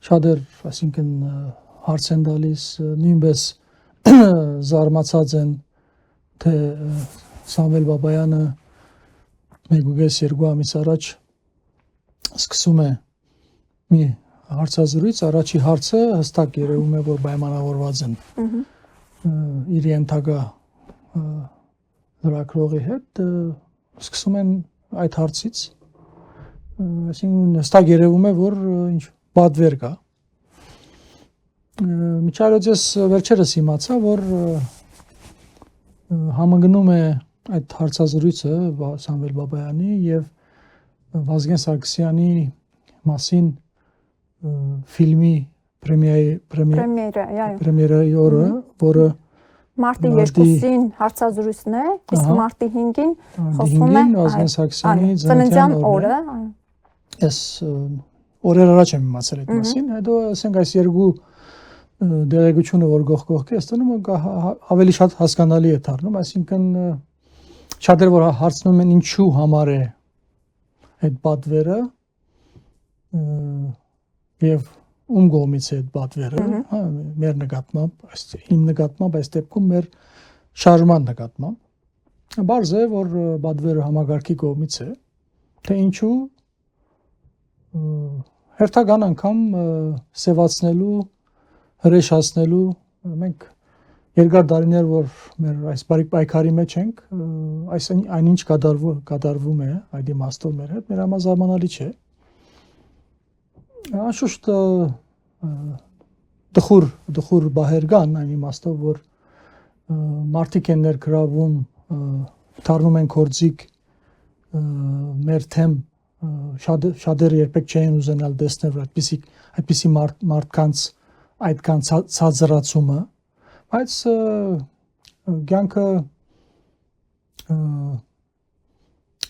շատեր, այսինքն հարց են տալիս, նույնպես զարմացած են, թե Սամվել Բաբայանը 1.5-2 ամիս առաջ սկսում է մի հարցազրույց, առաջի հարցը հստակ երևում է, որ պայմանավորված են իր ենթակա լրագրողի հետ, սկսում են այդ հարցից, այսինքն հստակ երևում է, որ ինչ պատվեր կա։ Միջայլոց ես վերջերս իմացա, որ համընկնում է այդ հարցազրույցը Սամվել Բաբայանի եւ Վազգեն Սարգսյանի մասին ֆիլմի պրեմիերայի օրը, որը Մարտի 2-ին հարցազրույցն է, իսկ մարտի 5-ին խոսվում է Վազգեն Սարգսյանի ծննդյան օրը։ Ես օրեր առաջ եմ իմացել այդ մասին, հետո ասենք այս երկու դերակցությունը, որ գողք է ստանում, ավելի շատ հասկանալի է դառնում, այսինքն շատեր որ հարցնում են ինչու համար է այդ պատվերը եւ ում կողմից է այդ պատվերը, հա, մեր նկատմամբ, իմ նկատմամբ, այս դեպքում մեր շարժման նկատմամբ։ Բարձ է, որ պատվերը համագարկի կողմից է, թե ինչու հերթական անգամ սևացնելու, հրեշացնելու, մենք երկար տարիներ, որ մեր այս պայքարի մեջ ենք, այնինչ կատարվում է այդ իմաստով մեր հետ, մեր համազարմանալի չէ։ Անշուշտ դխուր բահեր կան այն իմաստով, որ մարդիկ են ներգրավում, դառնում են գործիք մեր թեմ, շատերը երբեք չէին ուզենալ տեսնել այդպիսի մարդկանց այդքան ցածրացումը, բայց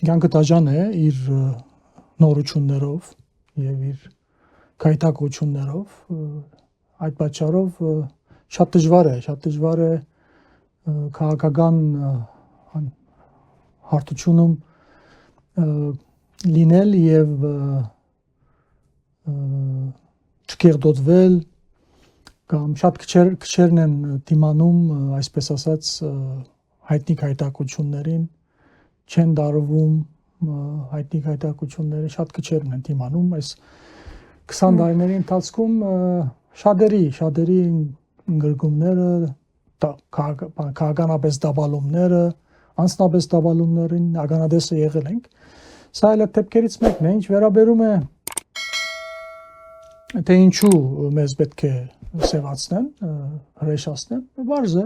կյանքը դաժան է իր նորություններով եւ իր քայթակություններով, այդ պատճառով շատ դժվար է քաղաքական հարթությունում լինել եւ չկեղտոտվել կամ շատ քչերն են դիմանում, այսպես ասած, հայտնի քայթակություններին, չեն դարվում հայտնի քայթակությունները, շատ քչերն են դիմանում, այս 20 տարիների ընթացքում շատերի գրգումները, քաղաքականապես դավալումները, անձնապես դավալումներին ականատեսը եղել ենք։ Սա էլ այդ դեպքերից մեկն է, ինչ վերաբերում է թե ինչու մեզ պետք է սևացնեն, հրեշացնեն, բարձ է,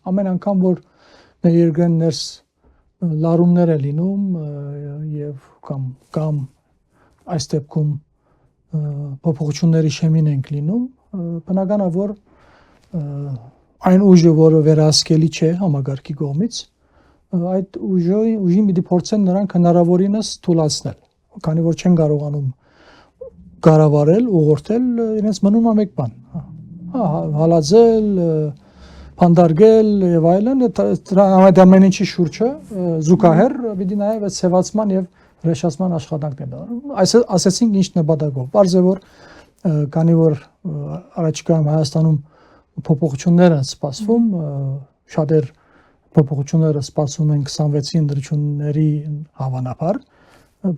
ամեն անգամ, որ մեր երկրեն ներս լարումներ է լինում եւ կամ այս դեպքում փոփոխությունների շեմին ենք լինում, բնական է, որ այն ուժը, որը վերահսկելի չէ համագարկի կողմից, այդ ուժին պիտի փորձեն նրանք հնարավորինս թուլացնել, քանի որ չեն կարողանում կառավարել, ուղղորդել, իրենց մնում է մեկ բան, հալածել, փանդարգել եւ այլն, այդ ամեն ինչի շուրջը զուգահեռ պիտի նաեւ այդ սևացման եւ հրեշացման աշխատանքն է դառնում։ Ասեցինք ինչ նպատակով։ Պարզ է, որ քանի որ առաջիկայում Հայաստանում փոփոխություններ են սպասվում, շատեր փոփոխությունները սպասում են 26-ի ընտրությունների հավանաբար,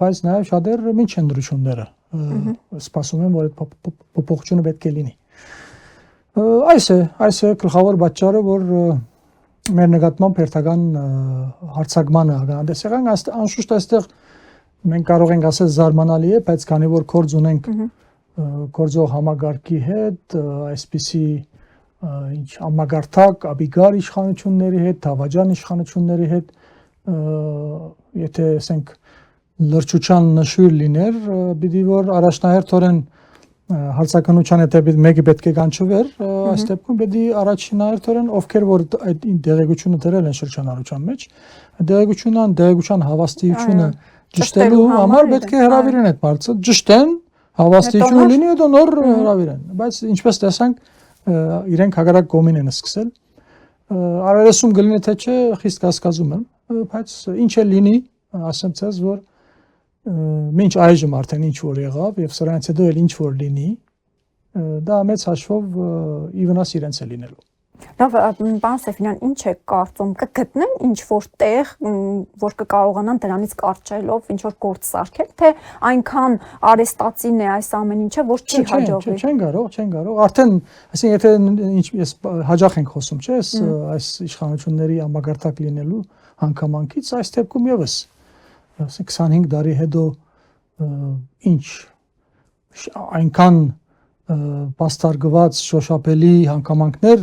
բայց նաև շատեր ինչ ընտրությունները սպասում են, որ այդ փոփոխությունը պետք է լինի։ Այս է գլխավոր պատճառը, որ մեր նկատմամբ հերթական հարձակմանը ականատես եղանք, անշուշտ այստեղ մենք կարող ենք ասել զարմանալի է, բայց քանի որ գործ ունենք գործող համագարկի հետ, այսպիսի ինչ համագարտակ, աբիգար իշխանությունների հետ, դավաճան իշխանությունների հետ, եթե ասենք լրջության նշույլ լիներ, պիտի որ առաջնահերթորեն հարցականության հետ մեկը պետք է կանչվեր, այս դեպքում պետք է առաջնահերթորեն ովքեր որ այդ դերակցությունը դրել են շրջանառության մեջ, դերակցության հավաստիությունը ճշտելու համար պետք է հրավիրեն այդ բարձը, ճշտեն, հավաստիությունը լինի, հետո նոր հրավիրեն, բայց ինչպես տեսանք իրենք հակառակ կողմին են սկսել, արարեսում գլինի թե չէ, խիստ կասկածում եմ, բայց ինչ է լինի, ասեմ ցեզ, որ մինչ այժմ արդեն ինչ որ եղավ եւ սրանից հետո էլ ինչ որ լինի, դա մեծ հաշվով ի վնաս իրենց է լինելու։ Լավ, պարոն Սեֆինյան, ինչ է կարծում, կգտնեն ինչ որ տեղ, որ կկարողանան դրանից կարճելով ինչ որ գործ սարքել, թե այնքան արեստացին է այս ամեն ինչը, որ չի հաջողվի։ Չեն կարող, արդեն, այսինքն եթե ես հաջող ենք խոսում, չէ՞, այս իշխանությունների ամագարտակ լինելու հանգամանքից, այս դեպքում եւս, ասենք 25 տարի հետո ինչ այնքան պաստարգված շոշափելի հանգամանքներ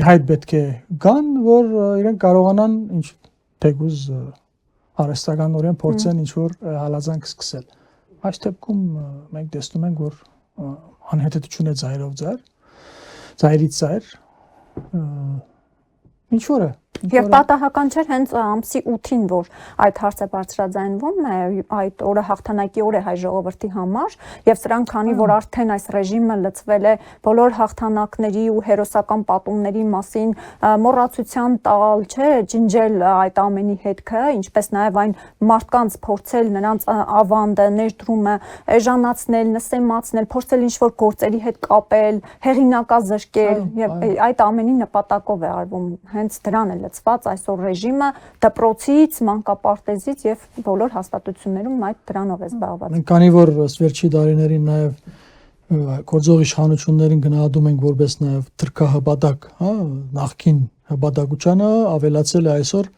ի հայտ պետք է գան, որ իրենք կարողանան ինչ թեկուզ արհեստականորեն փորձեն ինչ որ հալածանք սկսել։ Այս դեպքում մենք տեսնում ենք, որ անհետեթություն է ծայրով ծայրից ծայր ինչ որ է Եվ պատահական չէր հենց ամսի 8-ին, որ այդ հարցը բարձրաձայնվում է, այդ օրը հաղթանակի օր է հայ ժողովրդի համար, եւ սրանք քանի որ արդեն այս ռեժիմը լծվել է բոլոր հաղթանակների ու հերոսական պատումների մասին մոռացության տալ, չէ, ջնջել այդ ամենի հետքը, ինչպես նաեւ այն մարդկանց փորձել նրանց ավանդը, ներդրումը էժանացնել, նսեմացնել, փորձել ինչ-որ գործերի հետ կապել, հեղինակազրկել եւ այդ ամենի նպատակով է արվում, հենց դրան է լծված այսօր ռեժիմը դպրոցից, մանկապարտեզից եւ բոլոր հաստատություններում այդ դրանով է զբաղված։ Մենք քանի որ վերջի տարիներին նաեւ գործող իշխանություններին գնահատում ենք որպես նաեւ թրքահպատակ, հա, նախքին հպատակությունը ավելացել է այսօր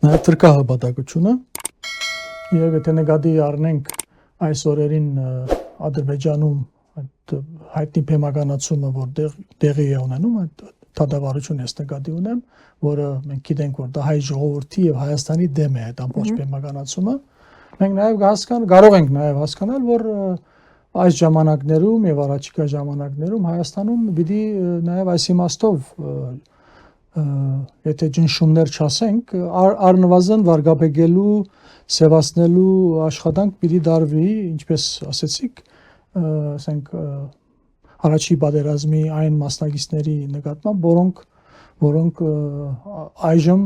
նաեւ թրքահպատակությունը եւ եթե նկատի առնենք այս օրերին Ադրբեջանում այդ հայտնի բեմականացումը որ տեղի է ունենում այդ դատավարություն ես նկատի ունեմ, որը մենք գիտենք, որ դա հայ ժողովրդի եւ Հայաստանի դեմ է այդ ամբողջ բեմականացումը, մենք նաեւ կարող ենք նաեւ հասկանալ, որ այս ժամանակներում եւ առաջիկա ժամանակներում Հայաստանում պիտի նաեւ այս իմաստով եթե ջնշումներ չասենք, առնվազն վարկաբեկելու, սևացնելու աշխատանք պիտի դարվի, ինչպես ասեցիք, ասենք առաջի պատերազմի այն մասնակիցների նկատմամբ, որոնք այժմ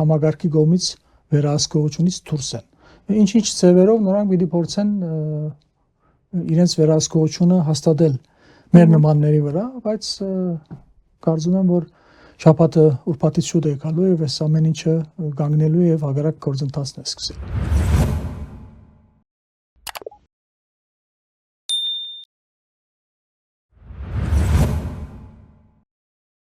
համագարկի կողմից վերահսկողությունից դուրս են։ Ինչ-ինչ ձևերով նրանք պիտի փորձեն իրենց վերահսկողությունը հաստատել մեր նմանների վրա, բայց կարծում եմ, որ շաբաթը ուրբաթից շուտ է գալու եւ այս ամեն ինչը կանգնելու եւ հակառակ գործընթացն է սկսել։